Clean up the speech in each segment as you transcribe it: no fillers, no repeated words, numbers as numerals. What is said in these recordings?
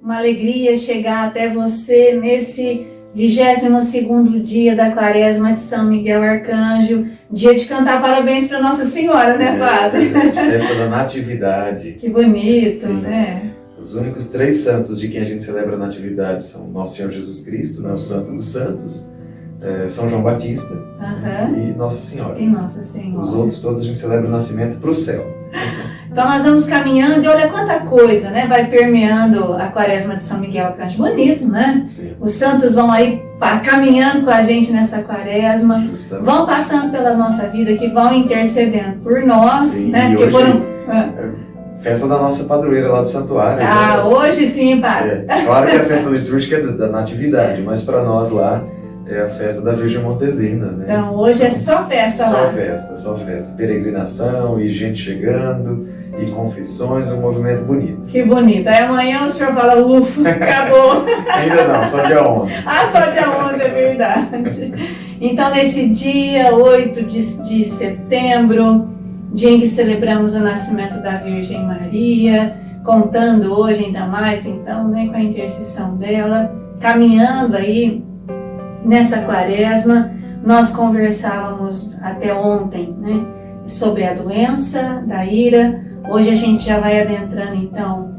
uma alegria chegar até você nesse 22º dia da Quaresma de São Miguel Arcanjo, dia de cantar parabéns para Nossa Senhora, né, Padre? Festa da Natividade. Que bonito, Sim. Né? Os únicos 3 santos de quem a gente celebra a Natividade são Nosso Senhor Jesus Cristo, né, o Santo dos Santos, São João Batista e Nossa Senhora. E Nossa Senhora. Os outros todos a gente celebra o nascimento para o céu. Então nós vamos caminhando e olha quanta coisa, né? Vai permeando a Quaresma de São Miguel Arcanjo. Bonito, né? Sim. Os santos vão aí caminhando com a gente nessa Quaresma, Justamente. vão passando pela nossa vida, que vão intercedendo por nós, Sim, né? e Porque hoje, foram... festa da nossa padroeira lá do santuário. Ah, né? hoje sim, Padre. Claro que a festa litúrgica é da Natividade, mas para nós lá é a festa da Virgem Montesina, né? Então hoje é só festa lá. Só festa. Peregrinação e gente chegando e confissões, um movimento bonito. Que bonito. Aí amanhã o senhor fala, ufa, acabou. Ainda não, só dia 11. Ah, só dia 11, é verdade. Então nesse dia 8 de setembro, dia em que celebramos o nascimento da Virgem Maria, contando hoje ainda mais, então, né, com a intercessão dela, caminhando aí nessa Quaresma, nós conversávamos até ontem, né, sobre a doença da ira. Hoje a gente já vai adentrando, então,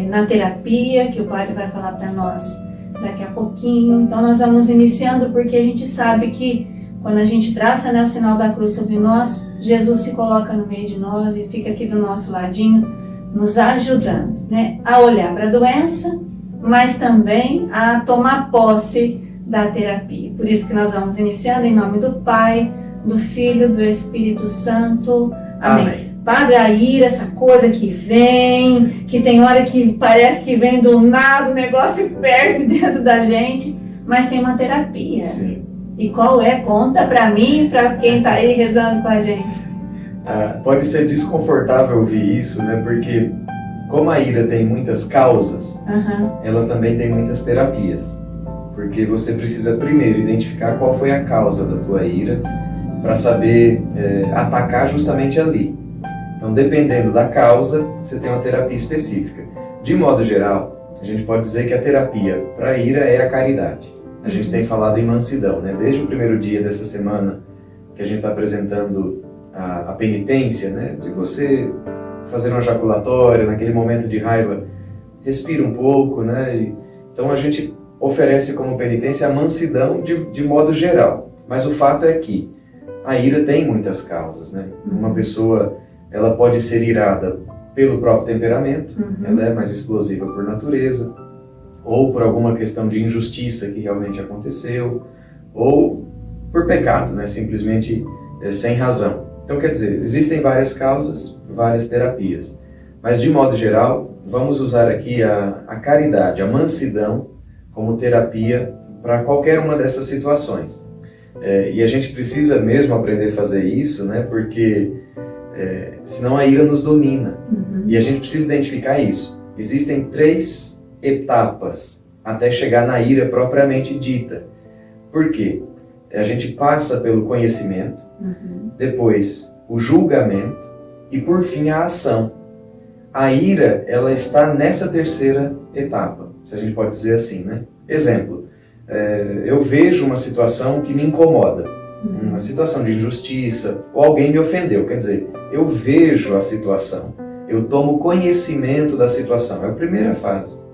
na terapia, que o Padre vai falar para nós daqui a pouquinho. Então nós vamos iniciando porque a gente sabe que quando a gente traça, né, o sinal da cruz sobre nós, Jesus se coloca no meio de nós e fica aqui do nosso ladinho, nos ajudando, né, a olhar para a doença, mas também a tomar posse da terapia. Por isso que nós vamos iniciando em nome do Pai, do Filho, do Espírito Santo. Amém. Padre, a ira, essa coisa que vem, que tem hora que parece que vem do nada, o negócio perde dentro da gente, mas tem uma terapia. Sim. E qual é? Conta pra mim e pra quem tá aí rezando com a gente. Pode ser desconfortável ouvir isso, né? Porque como a ira tem muitas causas, ela também tem muitas terapias. Porque você precisa primeiro identificar qual foi a causa da tua ira para saber atacar justamente ali. Então, dependendo da causa, você tem uma terapia específica. De modo geral, a gente pode dizer que a terapia para a ira é a caridade. A gente tem falado em mansidão, né? Desde o primeiro dia dessa semana que a gente está apresentando a penitência, né? De você fazer uma jaculatória, naquele momento de raiva, respira um pouco, né? Então a gente oferece como penitência a mansidão de modo geral. Mas o fato é que a ira tem muitas causas, né? Uma pessoa, ela pode ser irada pelo próprio temperamento, ela é mais explosiva por natureza, ou por alguma questão de injustiça que realmente aconteceu, ou por pecado, né? Simplesmente sem razão. Então, quer dizer, existem várias causas, várias terapias. Mas, de modo geral, vamos usar aqui a caridade, a mansidão, como terapia para qualquer uma dessas situações. E a gente precisa mesmo aprender a fazer isso, né? Porque senão a ira nos domina. E a gente precisa identificar isso. Existem 3 etapas até chegar na ira propriamente dita. Por quê? A gente passa pelo conhecimento, depois o julgamento e por fim a ação. A ira, ela está nessa 3ª etapa, se a gente pode dizer assim, né? Exemplo, eu vejo uma situação que me incomoda, uma situação de injustiça, ou alguém me ofendeu, quer dizer, eu vejo a situação, eu tomo conhecimento da situação, é a primeira fase.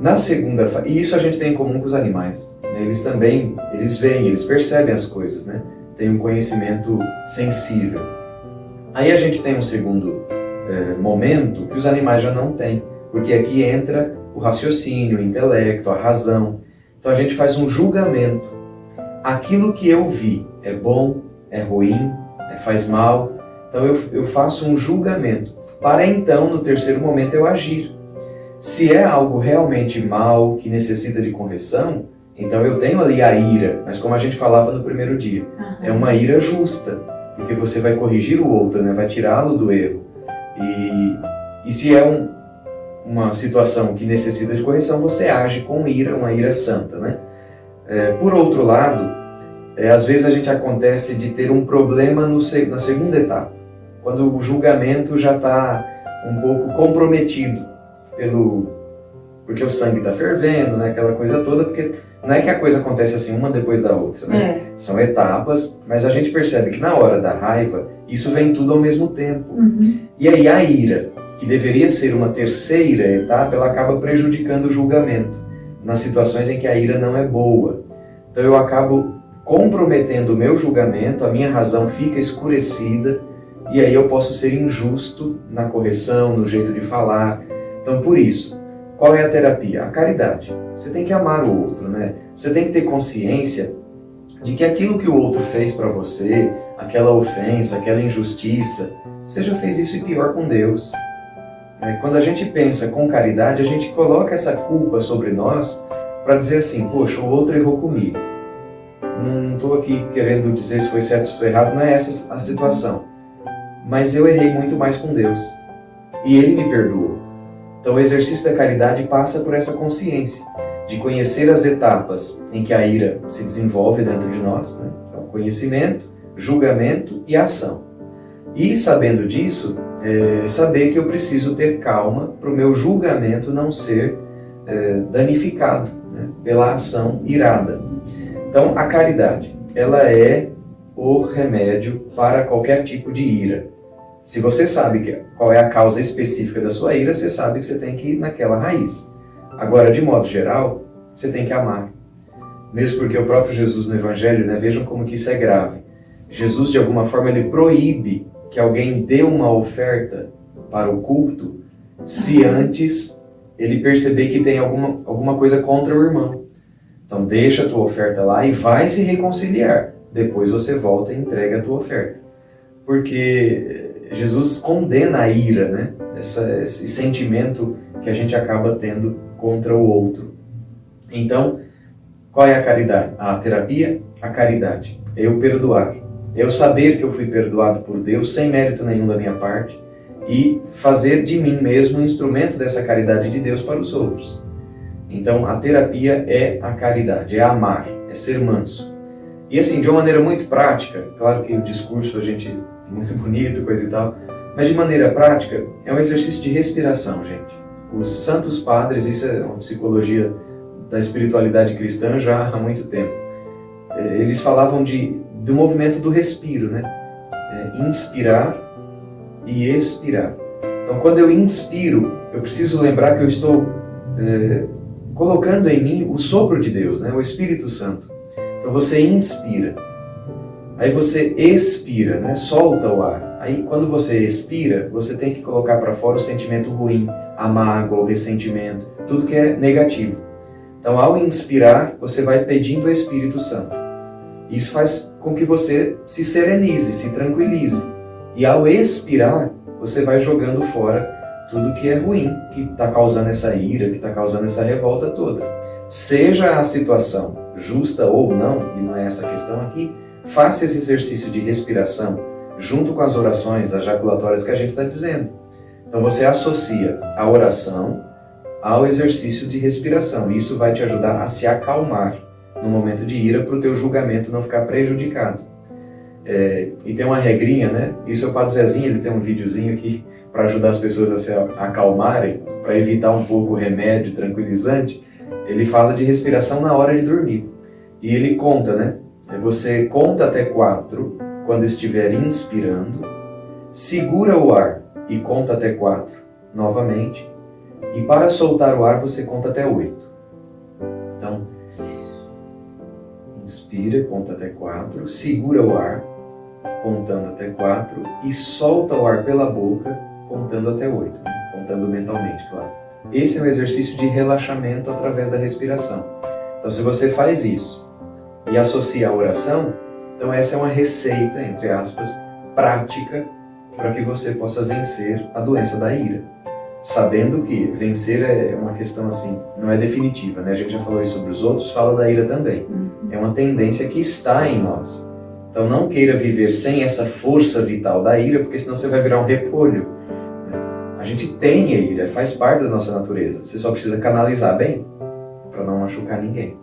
Na segunda fase, e isso a gente tem em comum com os animais, né? Eles também, eles veem, eles percebem as coisas, né? Tem um conhecimento sensível. Aí a gente tem um segundo momento que os animais já não têm, porque aqui entra o raciocínio, o intelecto, a razão. Então a gente faz um julgamento. Aquilo que eu vi é bom, é ruim, faz mal. Então eu faço um julgamento, para então, no 3º momento, eu agir. Se é algo realmente mal, que necessita de correção, então eu tenho ali a ira, mas como a gente falava no primeiro dia, é uma ira justa, porque você vai corrigir o outro, né? Vai tirá-lo do erro. E se é uma situação que necessita de correção, você age com ira, uma ira santa, né? Por outro lado, às vezes a gente acontece de ter um problema na segunda etapa, quando o julgamento já está um pouco comprometido porque o sangue está fervendo, né? Aquela coisa toda, porque não é que a coisa acontece assim uma depois da outra, né? São etapas, mas a gente percebe que na hora da raiva, isso vem tudo ao mesmo tempo. E aí a ira, que deveria ser uma terceira etapa, ela acaba prejudicando o julgamento, nas situações em que a ira não é boa. Então eu acabo comprometendo o meu julgamento, a minha razão fica escurecida, e aí eu posso ser injusto na correção, no jeito de falar. Então por isso, qual é a terapia? A caridade. Você tem que amar o outro, né? Você tem que ter consciência de que aquilo que o outro fez para você, aquela ofensa, aquela injustiça, você já fez isso e pior com Deus. Quando a gente pensa com caridade, a gente coloca essa culpa sobre nós para dizer assim, poxa, o outro errou comigo. Não estou aqui querendo dizer se foi certo ou se foi errado, não é essa a situação. Mas eu errei muito mais com Deus. E Ele me perdoou. Então o exercício da caridade passa por essa consciência de conhecer as etapas em que a ira se desenvolve dentro de nós, né? Então, conhecimento, julgamento e ação. E sabendo disso, saber que eu preciso ter calma para o meu julgamento não ser danificado, né? Pela ação irada. Então a caridade, ela é o remédio para qualquer tipo de ira. Se você sabe qual é a causa específica da sua ira, você sabe que você tem que ir naquela raiz. Agora, de modo geral, você tem que amar. Mesmo porque o próprio Jesus no Evangelho, né, vejam como que isso é grave. Jesus, de alguma forma, ele proíbe que alguém dê uma oferta para o culto se antes ele perceber que tem alguma coisa contra o irmão. Então, deixa a tua oferta lá e vai se reconciliar. Depois você volta e entrega a tua oferta. Porque Jesus condena a ira, né? Esse sentimento que a gente acaba tendo contra o outro. Então, qual é a caridade? A terapia, a caridade. É eu perdoar. É eu saber que eu fui perdoado por Deus, sem mérito nenhum da minha parte, e fazer de mim mesmo um instrumento dessa caridade de Deus para os outros. Então, a terapia é a caridade, é amar, é ser manso. E assim, de uma maneira muito prática, claro que o discurso a gente é muito bonito, coisa e tal, mas de maneira prática, é um exercício de respiração, gente. Os santos padres, isso é uma psicologia da espiritualidade cristã já há muito tempo. Eles falavam do movimento do respiro, né? Inspirar e expirar. Então, quando eu inspiro, eu preciso lembrar que eu estou colocando em mim o sopro de Deus, né? O Espírito Santo. Então, você inspira. Aí você expira, né? Solta o ar. Aí, quando você expira, você tem que colocar para fora o sentimento ruim, a mágoa, o ressentimento, tudo que é negativo. Então, ao inspirar, você vai pedindo o Espírito Santo. Isso faz com que você se serenize, se tranquilize. E ao expirar, você vai jogando fora tudo que é ruim, que está causando essa ira, que está causando essa revolta toda. Seja a situação justa ou não, e não é essa a questão aqui, faça esse exercício de respiração junto com as orações, as jaculatórias que a gente está dizendo. Então você associa a oração ao exercício de respiração. E isso vai te ajudar a se acalmar no momento de ira para o teu julgamento não ficar prejudicado. E tem uma regrinha, né? Isso é o Padre Zezinho, ele tem um videozinho aqui para ajudar as pessoas a se acalmarem, para evitar um pouco o remédio tranquilizante. Ele fala de respiração na hora de dormir. E ele conta, né? Você conta até 4 quando estiver inspirando, segura o ar e conta até 4 novamente. E para soltar o ar, você conta até 8. Então, inspira, conta até 4, segura o ar, contando até 4, e solta o ar pela boca, contando até 8, né? Contando mentalmente, claro. Esse é um exercício de relaxamento através da respiração. Então, se você faz isso e associa a oração, então essa é uma receita, entre aspas, prática para que você possa vencer a doença da ira. Sabendo que vencer é uma questão assim, não é definitiva, né? A gente já falou isso sobre os outros, fala da ira também. É uma tendência que está em nós. Então não queira viver sem essa força vital da ira, porque senão você vai virar um repolho. A gente tem a ira, faz parte da nossa natureza. Você só precisa canalizar bem para não machucar ninguém.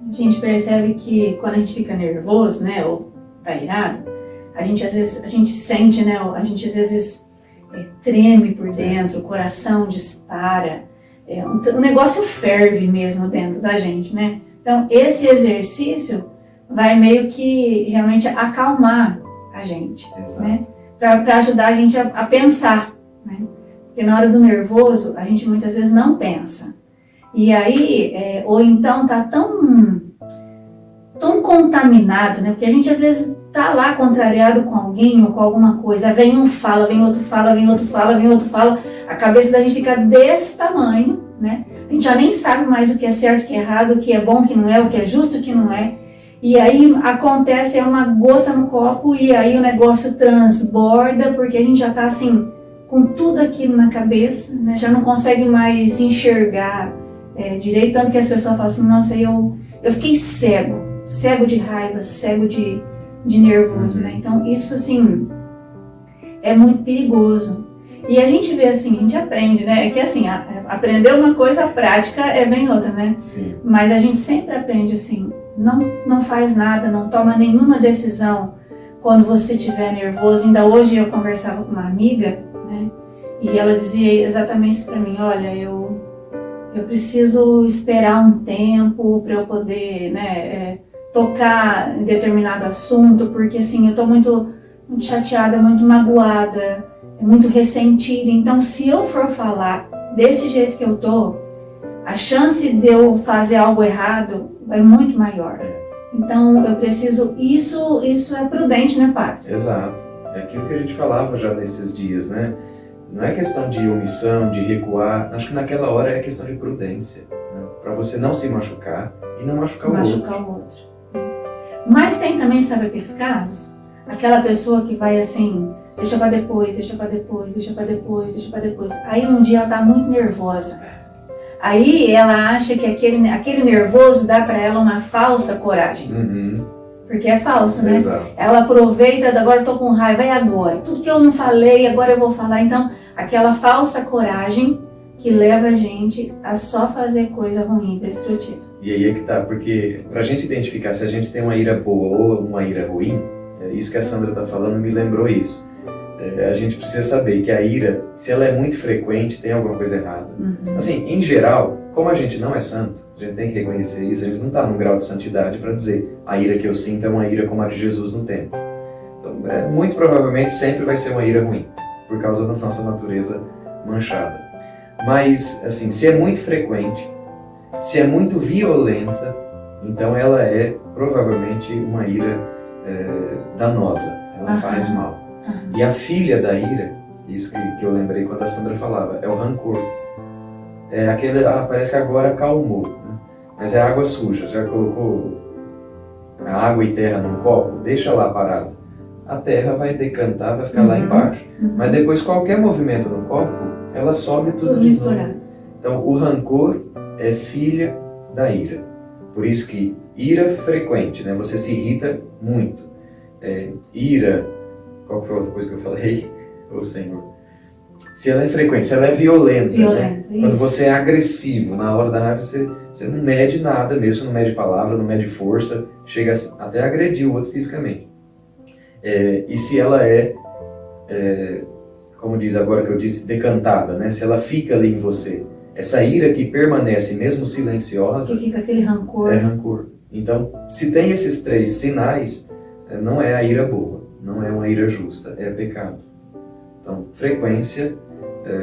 A gente percebe que quando a gente fica nervoso, né, ou tá irado, a gente às vezes sente, né, a gente às vezes treme por dentro, o coração dispara, o negócio ferve mesmo dentro da gente, né? Então, esse exercício vai meio que realmente acalmar a gente, né? Para ajudar a gente a pensar, né? Porque na hora do nervoso, a gente muitas vezes não pensa. E aí, ou então tá tão contaminado, né? Porque a gente às vezes tá lá contrariado com alguém ou com alguma coisa. Vem um fala, vem outro fala, vem outro fala, vem outro fala. A cabeça da gente fica desse tamanho, né? A gente já nem sabe mais o que é certo, o que é errado, o que é bom, o que não é, o que é justo, o que não é. E aí acontece, é uma gota no copo e aí o negócio transborda, porque a gente já tá assim, com tudo aquilo na cabeça, né? Já não consegue mais enxergar direito, tanto que as pessoas falam assim, nossa, eu fiquei cego de raiva, cego de nervoso, né? Então isso assim, é muito perigoso. E a gente vê assim, a gente aprende, né? É que assim, aprender uma coisa, a prática é bem outra, né? Sim. Mas a gente sempre aprende assim, não faz nada, não toma nenhuma decisão quando você estiver nervoso. Ainda hoje eu conversava com uma amiga, né? E ela dizia exatamente isso pra mim, olha, eu preciso esperar um tempo para eu poder, né, tocar em determinado assunto, porque assim, eu tô muito chateada, muito magoada, muito ressentida. Então, se eu for falar desse jeito que eu tô, a chance de eu fazer algo errado é muito maior. Então, eu preciso... Isso é prudente, né, padre? Exato. É aquilo que a gente falava já nesses dias, né? Não é questão de omissão, de recuar. Acho que naquela hora é questão de prudência, né? Para você não se machucar e não machucar o outro. Mas tem também, sabe aqueles casos? Aquela pessoa que vai assim, deixa pra depois, deixa pra depois, deixa pra depois, deixa pra depois. Aí um dia ela tá muito nervosa. Aí ela acha que aquele nervoso dá pra ela uma falsa coragem. Uhum. Porque é falso, né? Exato. Ela aproveita, agora eu tô com raiva, é agora. Tudo que eu não falei, agora eu vou falar. Então, aquela falsa coragem que leva a gente a só fazer coisa ruim, destrutiva. E aí é que tá, porque pra gente identificar se a gente tem uma ira boa ou uma ira ruim, isso que a Sandra tá falando me lembrou isso. A gente precisa saber que a ira, se ela é muito frequente, tem alguma coisa errada. Uhum. Assim, em geral, como a gente não é santo, a gente tem que reconhecer isso, a gente não está num grau de santidade para dizer a ira que eu sinto é uma ira como a de Jesus no templo. Então, muito provavelmente sempre vai ser uma ira ruim, por causa da nossa natureza manchada. Mas, assim, se é muito frequente, se é muito violenta, então ela é provavelmente uma ira danosa, ela faz mal. E a filha da ira, isso que eu lembrei quando a Sandra falava, é o rancor. Parece que agora acalmou, né? Mas é água suja, já colocou a água e terra num copo, deixa lá parado. A terra vai decantar, vai ficar lá embaixo. Mas depois qualquer movimento no copo, ela sobe tudo misturado. Então o rancor é filha da ira. Por isso que ira frequente, né? Você se irrita muito. Ira, qual foi a outra coisa que eu falei? Ô Senhor. Se ela é frequente, se ela é violenta, né? Quando você é agressivo, na hora da raiva você não mede nada mesmo, não mede palavra, não mede força, chega até a agredir o outro fisicamente. E se ela como diz agora que eu disse, decantada, né? Se ela fica ali em você, essa ira que permanece mesmo silenciosa... Que fica aquele rancor. É rancor. Então, se tem esses 3 sinais, não é a ira boa. Não é uma ira justa, é pecado. Então, frequência,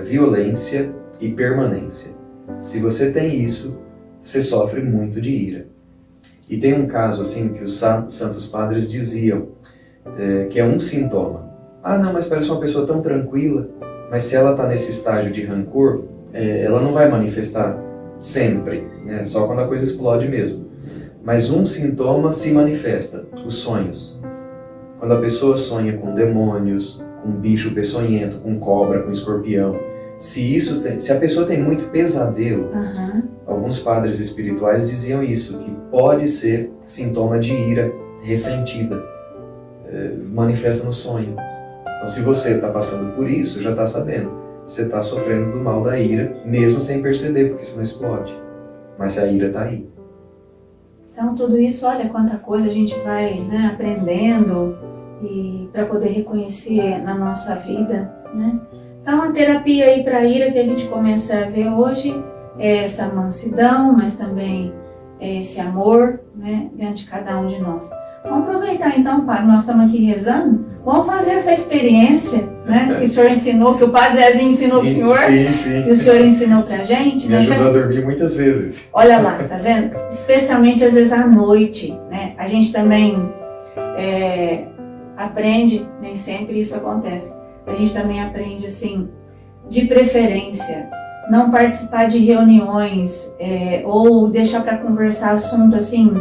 violência e permanência. Se você tem isso, você sofre muito de ira. E tem um caso assim que os santos padres diziam, que é um sintoma. Ah, não, mas parece uma pessoa tão tranquila. Mas se ela está nesse estágio de rancor, ela não vai manifestar sempre, né? Só quando a coisa explode mesmo. Mas um sintoma se manifesta, os sonhos. Quando a pessoa sonha com demônios, com bicho peçonhento, com cobra, com escorpião, se a pessoa tem muito pesadelo, alguns padres espirituais diziam isso, que pode ser sintoma de ira ressentida, manifesta no sonho. Então se você está passando por isso, já está sabendo, você está sofrendo do mal da ira, mesmo sem perceber, porque senão explode. Mas a ira está aí. Então tudo isso, olha quanta coisa a gente vai, né, aprendendo e para poder reconhecer na nossa vida, né? Então a terapia aí para a ira que a gente começa a ver hoje é essa mansidão, mas também é esse amor, né, dentro de cada um de nós. Vamos aproveitar então, Padre, nós estamos aqui rezando, vamos fazer essa experiência, né, que o senhor ensinou, que o Padre Zezinho ensinou para o senhor, sim. que o senhor ensinou para a gente. Me ajudou a dormir muitas vezes. Olha lá, tá vendo? Especialmente às vezes à noite, né, a gente também aprende, nem sempre isso acontece, a gente também aprende assim, de preferência, não participar de reuniões ou deixar para conversar assunto assim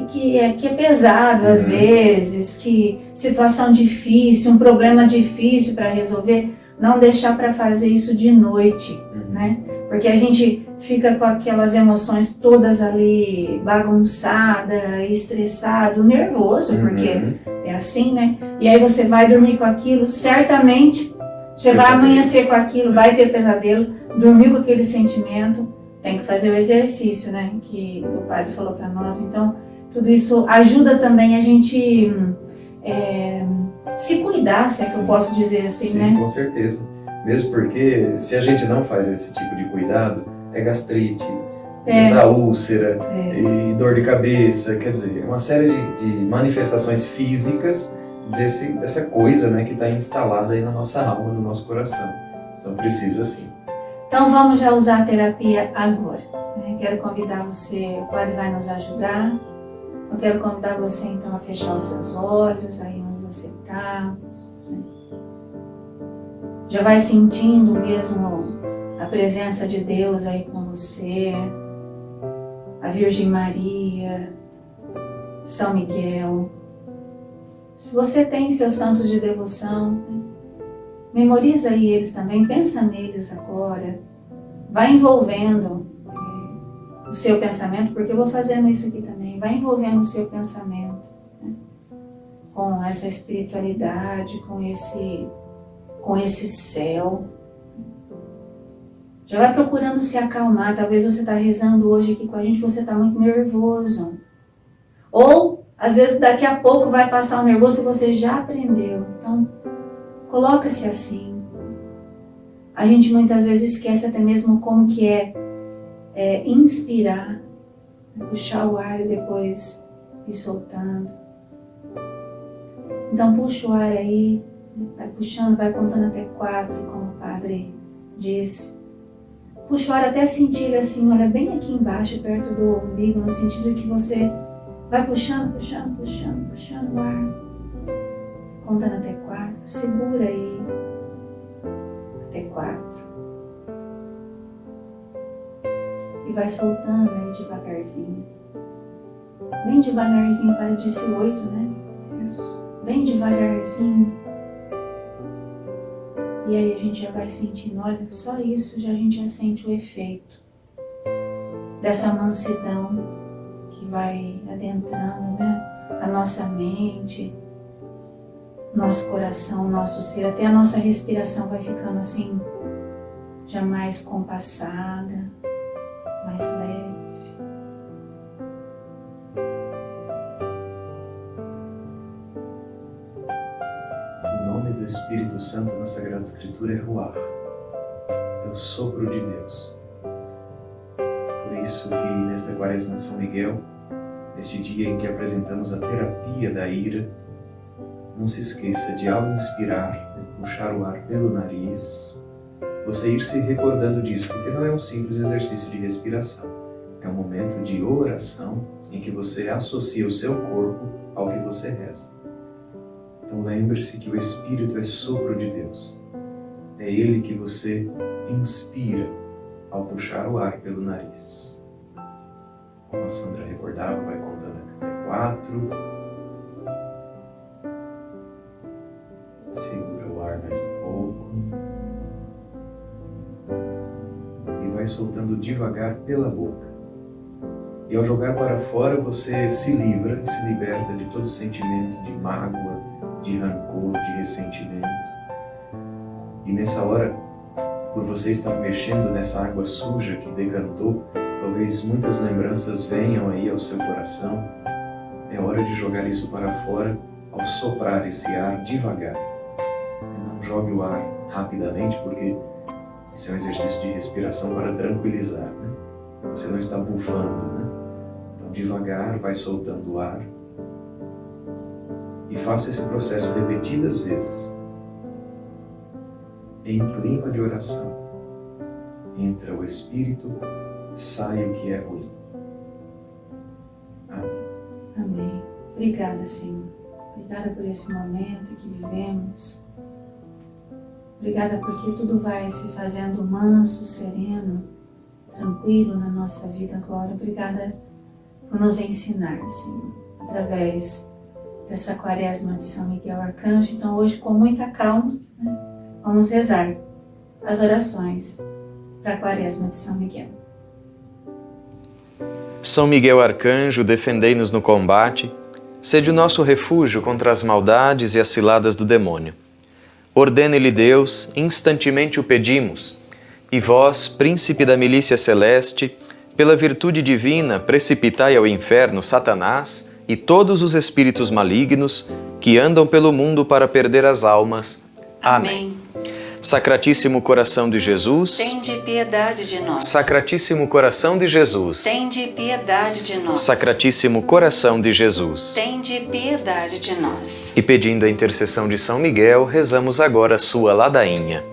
que é pesado às vezes, que situação difícil, um problema difícil para resolver, não deixar para fazer isso de noite, né? Porque a gente fica com aquelas emoções todas ali bagunçada, estressado, nervoso, porque é assim, né? E aí você vai dormir com aquilo, certamente você vai amanhecer com aquilo, vai ter pesadelo, dormir com aquele sentimento, tem que fazer o exercício, né? Que o padre falou para nós. Então, tudo isso ajuda também a gente se cuidar, se é que eu posso dizer assim, sim, né? Sim, com certeza. Mesmo porque se a gente não faz esse tipo de cuidado, é gastrite, dá úlcera, e dor de cabeça, quer dizer, uma série de manifestações físicas dessa coisa, né, que está instalada aí na nossa alma, no nosso coração. Então precisa sim. Então vamos já usar a terapia agora. Né? Quero convidar você, o padre vai nos ajudar. Eu quero convidar você então a fechar os seus olhos, aí onde você está. Né? Já vai sentindo mesmo a presença de Deus aí com você, a Virgem Maria, São Miguel. Se você tem seus santos de devoção, né? Memoriza aí eles também, pensa neles agora, vai envolvendo o seu pensamento, porque eu vou fazendo isso aqui também, vai envolvendo o seu pensamento, né? Com essa espiritualidade, com esse céu. Já vai procurando se acalmar, talvez você está rezando hoje aqui com a gente, você está muito nervoso. Ou, às vezes, daqui a pouco vai passar o nervoso e você já aprendeu. Então, coloca-se assim. A gente muitas vezes esquece até mesmo como que é inspirar, puxar o ar e depois ir soltando. Então puxa o ar aí, vai puxando, vai contando até 4, como o padre diz. Puxa o ar até sentir ele assim, olha bem aqui embaixo, perto do umbigo, no sentido que você vai puxando o ar. Contando até 4, segura aí, até 4. E vai soltando aí devagarzinho. Bem devagarzinho, para disse 8, né? Isso. Bem devagarzinho. E aí a gente já vai sentindo, olha, só isso a gente já sente o efeito dessa mansidão que vai adentrando, né? A nossa mente, nosso coração, nosso ser, até a nossa respiração vai ficando assim, já mais compassada, mais leve. O nome do Espírito Santo na Sagrada Escritura é Ruach, é o sopro de Deus. Por isso que nesta Quaresma de São Miguel, neste dia em que apresentamos a terapia da ira, não se esqueça de, ao inspirar, puxar o ar pelo nariz, você ir se recordando disso, porque não é um simples exercício de respiração. É um momento de oração em que você associa o seu corpo ao que você reza. Então lembre-se que o Espírito é sopro de Deus. É Ele que você inspira ao puxar o ar pelo nariz. Como a Sandra recordava, vai contando até 4. Segura o ar mais um pouco e vai soltando devagar pela boca. E ao jogar para fora você se livra e se liberta de todo sentimento de mágoa, de rancor, de ressentimento. E nessa hora, por você estar mexendo nessa água suja que decantou, talvez muitas lembranças venham aí ao seu coração. É hora de jogar isso para fora ao soprar esse ar devagar. Não jogue o ar rapidamente, porque Isso é um exercício de respiração para tranquilizar, né? Você não está bufando, né? Então, devagar, vai soltando o ar. E faça esse processo repetidas vezes. Em clima de oração. Entra o Espírito, sai o que é ruim. Amém. Amém. Obrigada, Senhor. Obrigada por esse momento que vivemos. Obrigada porque tudo vai se fazendo manso, sereno, tranquilo na nossa vida agora. Obrigada por nos ensinar, Senhor, através dessa quaresma de São Miguel Arcanjo. Então hoje, com muita calma, né, vamos rezar as orações para a quaresma de São Miguel. São Miguel Arcanjo, defendei-nos no combate, sede o nosso refúgio contra as maldades e as ciladas do demônio. Ordene-lhe Deus, instantemente o pedimos, e vós, príncipe da milícia celeste, pela virtude divina, precipitai ao inferno Satanás e todos os espíritos malignos que andam pelo mundo para perder as almas. Amém. Sacratíssimo coração de Jesus, tende piedade de nós. Sacratíssimo coração de Jesus, tende piedade de nós. Sacratíssimo coração de Jesus, tende piedade de nós. E pedindo a intercessão de São Miguel, rezamos agora a sua ladainha.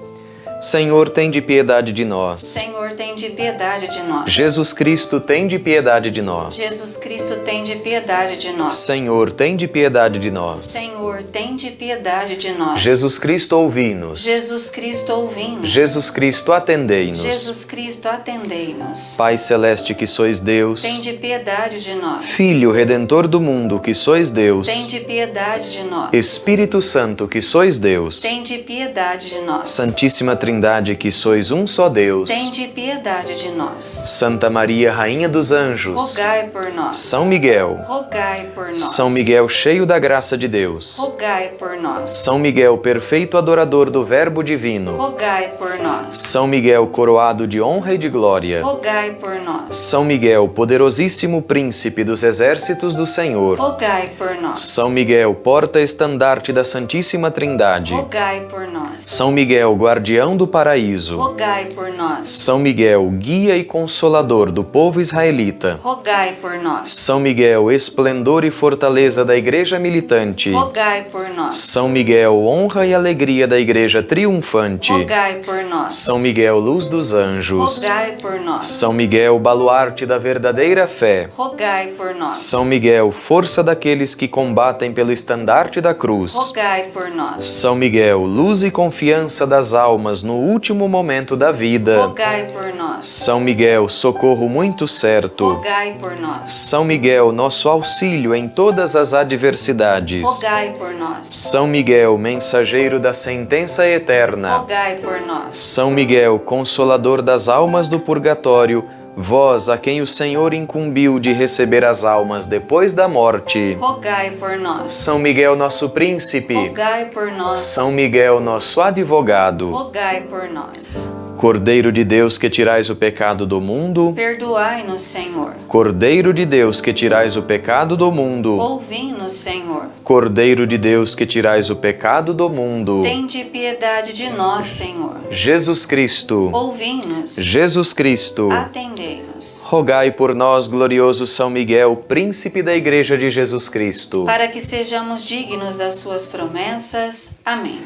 Senhor, tende piedade de nós. Senhor, tende piedade de nós. Jesus Cristo, tende piedade de nós. Jesus Cristo, tende piedade de nós. Senhor, tende piedade de nós. Senhor, tende piedade de nós. Jesus Cristo, ouvi-nos. Jesus Cristo, ouvi-nos. Jesus Cristo, atendei-nos. Jesus Cristo, atendei-nos. Pai celeste que sois Deus, tende piedade de nós. Filho Redentor do mundo que sois Deus, tende piedade de nós. Espírito Santo que sois Deus, tende piedade de nós. Santíssima Trindade que sois um só Deus, tende piedade de nós. Santa Maria, Rainha dos Anjos, rogai por nós. São Miguel, rogai por nós. São Miguel cheio da graça de Deus, rogai por nós. São Miguel perfeito adorador do Verbo Divino, rogai por nós. São Miguel coroado de honra e de glória, rogai por nós. São Miguel poderosíssimo príncipe dos exércitos do Senhor, rogai por nós. São Miguel porta-estandarte da Santíssima Trindade, rogai por nós. São Miguel guardião do paraíso, rogai por nós. São Miguel guia e consolador do povo israelita, rogai por nós. São Miguel esplendor e fortaleza da igreja militante, rogai por nós. São Miguel honra e alegria da igreja triunfante, rogai por nós. São Miguel luz dos anjos, rogai por nós. São Miguel baluarte da verdadeira fé, rogai por nós. São Miguel força daqueles que combatem pelo estandarte da cruz, rogai por nós. São Miguel luz e confiança das almas no último momento da vida, rogai por nós. São Miguel socorro muito certo, rogai por nós. São Miguel nosso auxílio em todas as adversidades, rogai por nós. São Miguel mensageiro da sentença eterna, rogai por nós. São Miguel consolador das almas do purgatório, vós a quem o Senhor incumbiu de receber as almas depois da morte, rogai por nós. São Miguel nosso príncipe, rogai por nós. São Miguel nosso advogado, rogai por nós. Cordeiro de Deus que tirais o pecado do mundo, perdoai-nos, Senhor. Cordeiro de Deus que tirais o pecado do mundo, ouvi-nos, Senhor. Cordeiro de Deus que tirais o pecado do mundo, tende piedade de nós, Senhor. Jesus Cristo, ouvi-nos. Jesus Cristo, atendei-nos. Rogai por nós, glorioso São Miguel, príncipe da Igreja de Jesus Cristo, para que sejamos dignos das suas promessas. Amém.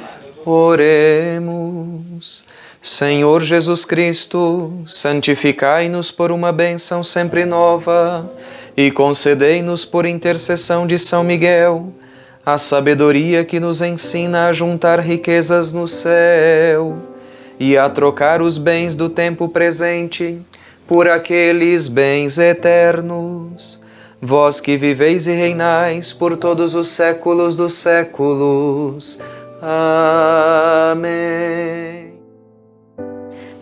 Oremos. Senhor Jesus Cristo, santificai-nos por uma bênção sempre nova e concedei-nos por intercessão de São Miguel a sabedoria que nos ensina a juntar riquezas no céu e a trocar os bens do tempo presente por aqueles bens eternos. Vós que viveis e reinais por todos os séculos dos séculos. Amém.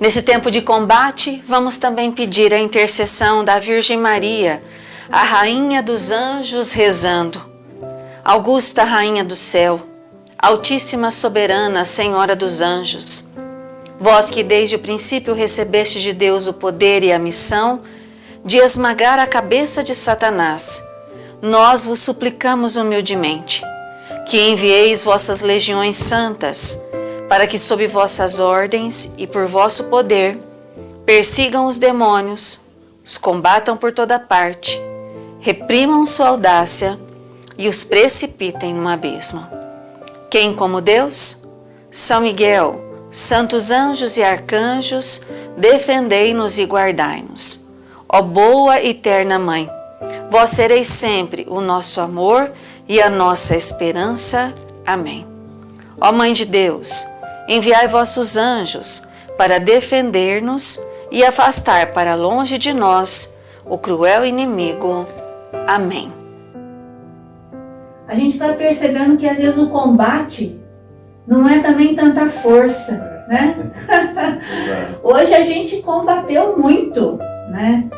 Nesse tempo de combate, vamos também pedir a intercessão da Virgem Maria, a Rainha dos Anjos, rezando. Augusta Rainha do Céu, Altíssima Soberana Senhora dos Anjos, vós que desde o princípio recebeste de Deus o poder e a missão de esmagar a cabeça de Satanás, nós vos suplicamos humildemente que envieis vossas legiões santas para que sob vossas ordens e por vosso poder persigam os demônios, os combatam por toda parte, reprimam sua audácia e os precipitem no abismo. Quem como Deus? São Miguel, santos anjos e arcanjos, defendei-nos e guardai-nos. Ó boa e terna Mãe, vós sereis sempre o nosso amor e a nossa esperança. Amém. Ó Mãe de Deus, enviai vossos anjos para defender-nos e afastar para longe de nós o cruel inimigo. Amém. A gente vai percebendo que às vezes o combate não é também tanta força, né? Hoje a gente combateu muito, né?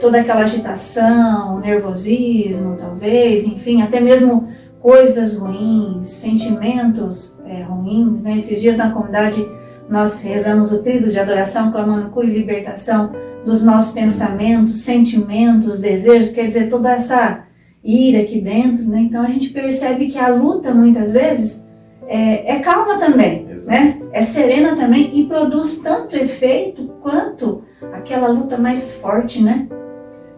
Toda aquela agitação, nervosismo, talvez, enfim, até mesmo coisas ruins, sentimentos ruins, né? Esses dias na comunidade nós rezamos o tríduo de adoração, clamando cura e libertação dos nossos pensamentos, sentimentos, desejos, quer dizer, toda essa ira aqui dentro, né? Então a gente percebe que a luta muitas vezes é calma também, né? É serena também e produz tanto efeito quanto aquela luta mais forte, né?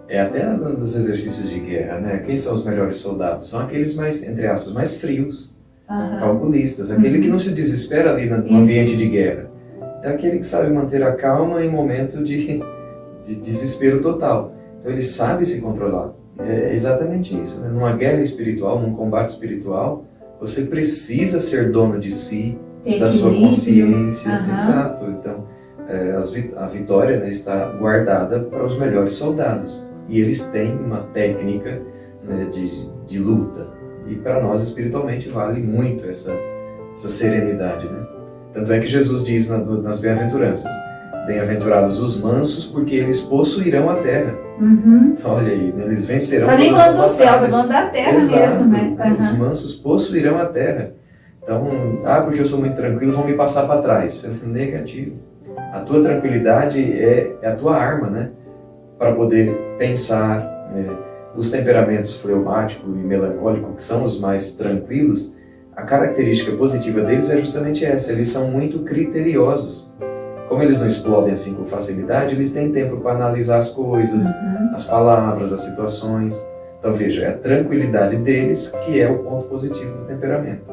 Até nos exercícios de guerra, né? Quem são os melhores soldados? São aqueles mais, entre aspas, mais frios, calculistas, aquele que não se desespera ali no ambiente de guerra. É aquele que sabe manter a calma em momento de desespero total. Então ele sabe se controlar. É exatamente isso, né? Numa guerra espiritual, num combate espiritual, você precisa ser dono de si, da sua consciência. Exato. Então, a vitória, né, está guardada para os melhores soldados. E eles têm uma técnica, né, de luta. E para nós, espiritualmente, vale muito essa serenidade, né? Tanto é que Jesus diz nas bem-aventuranças: bem-aventurados os mansos, porque eles possuirão a terra. Então, olha aí, né? Eles vencerão. Nem todos no céu, vão da terra. Exato, mesmo, né? Os mansos possuirão a terra. Então, porque eu sou muito tranquilo, vão me passar para trás. Negativo. A tua tranquilidade é a tua arma, né? Para poder pensar, né? Os temperamentos fleumático e melancólico, que são os mais tranquilos, a característica positiva deles é justamente essa: eles são muito criteriosos. Como eles não explodem assim com facilidade, eles têm tempo para analisar as coisas, as palavras, as situações. Então veja, é a tranquilidade deles que é o ponto positivo do temperamento.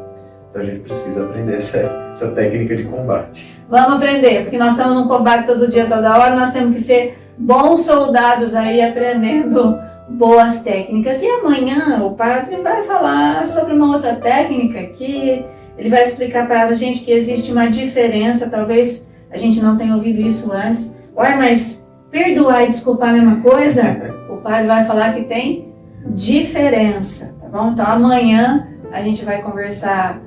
Então a gente precisa aprender essa técnica de combate. Vamos aprender, porque nós estamos num combate todo dia, toda hora, nós temos que ser bons soldados aí, aprendendo boas técnicas. E amanhã o padre vai falar sobre uma outra técnica que ele vai explicar para a gente que existe uma diferença, talvez a gente não tenha ouvido isso antes. Ué, mas perdoar e desculpar a mesma coisa? O padre vai falar que tem diferença, tá bom? Então amanhã a gente vai conversar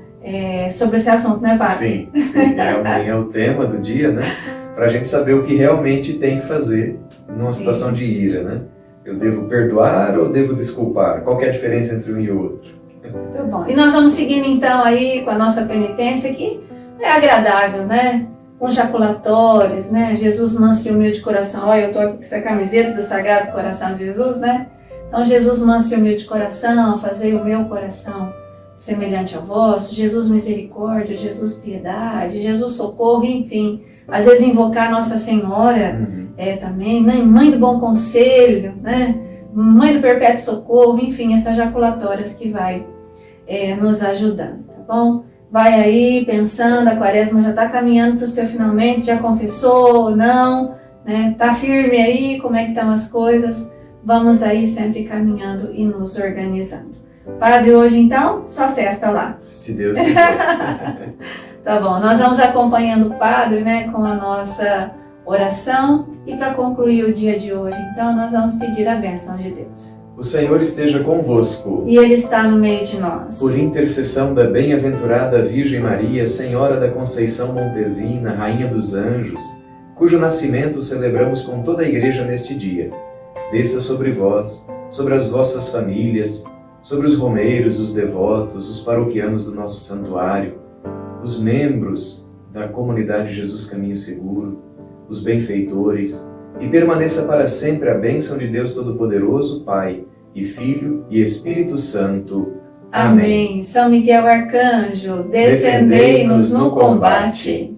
sobre esse assunto, né, padre? Sim. Amanhã é o tema do dia, né? Para a gente saber o que realmente tem que fazer numa situação de ira, né? Eu devo perdoar ou devo desculpar? Qual que é a diferença entre um e outro? Muito bom. E nós vamos seguindo então aí com a nossa penitência, que é agradável, né? Com jaculatórios, né? Jesus manso e humilde coração. Olha, eu tô aqui com essa camiseta do Sagrado Coração de Jesus, né? Então, Jesus manso e humilde coração, fazei o meu coração semelhante ao vosso. Jesus misericórdia, Jesus piedade, Jesus socorro, enfim. Às vezes invocar Nossa Senhora também, né? Mãe do bom conselho, né? Mãe do perpétuo socorro, enfim, essas jaculatórias que vai nos ajudando, tá bom? Vai aí pensando, a quaresma já está caminhando para o seu finalmente, já confessou ou não, né? Tá firme aí, como é que estão as coisas? Vamos aí sempre caminhando e nos organizando. Padre, hoje então, só festa lá. Se Deus quiser. Tá bom, nós vamos acompanhando o Padre, né, com a nossa oração, e para concluir o dia de hoje, então, nós vamos pedir a bênção de Deus. O Senhor esteja convosco. E Ele está no meio de nós. Por intercessão da bem-aventurada Virgem Maria, Senhora da Conceição Montesina, Rainha dos Anjos, cujo nascimento celebramos com toda a Igreja neste dia, desça sobre vós, sobre as vossas famílias, sobre os romeiros, os devotos, os paroquianos do nosso santuário, os membros da comunidade Jesus Caminho Seguro, os benfeitores, e permaneça para sempre a bênção de Deus Todo-Poderoso, Pai, e Filho, e Espírito Santo. Amém. São Miguel Arcanjo, defendei-nos no combate.